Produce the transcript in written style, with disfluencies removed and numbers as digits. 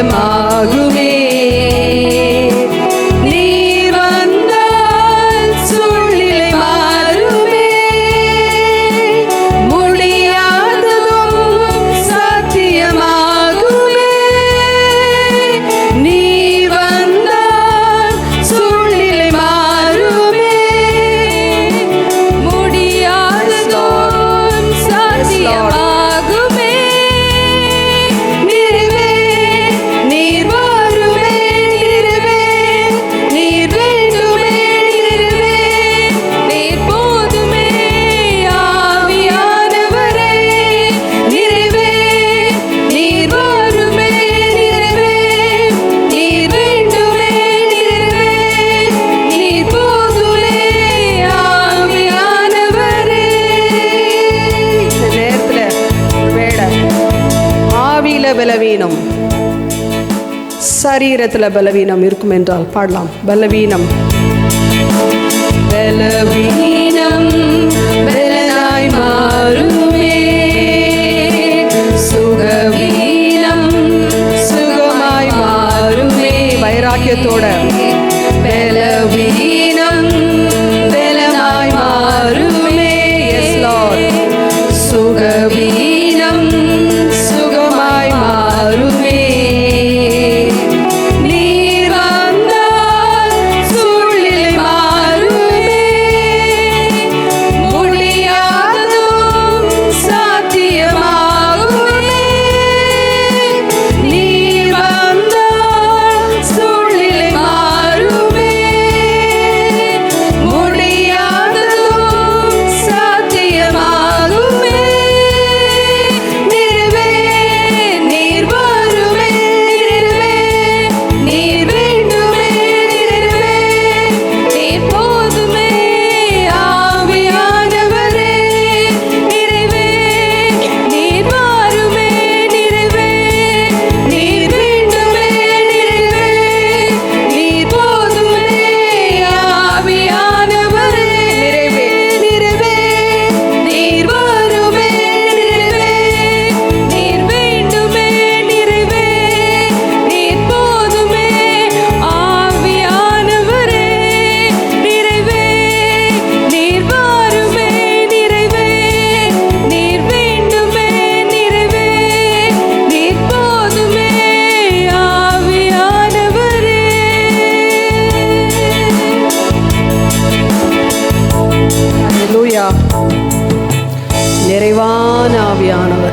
சாத்தியமாகுமே. நீர் வந்தால் சூழ்நிலை மாறுமே. முடியாததும் சாத்தியமாகுமே. நீர் வந்தால் சூழ்நிலை மாறுமே. முடியாததும் சாத்தியமாகுமே. பலவீனம், சரீரத்துல பலவீனம் இருக்கும் என்றால் பாடலாம். பலவீனம் பலவீனம் பலனாய் மாறுமே. சுகவீனம் சுகமாய் மாறுமே. வைராக்கியத்தோட பலவீனம் பலனாய் மாறுமே. S Lord. சுகவீனம் சுகமாய் மாறுமே. நீர் வந்தால் சூழ்நிலை மாறுமே. முடியாததும் சாத்தியமாகுமே. நீர் வந்தால் சூழ்நிலை மாறுமே. முடியாததும் சாத்தியமாகுமே. நிறைவான ஆவியானவர்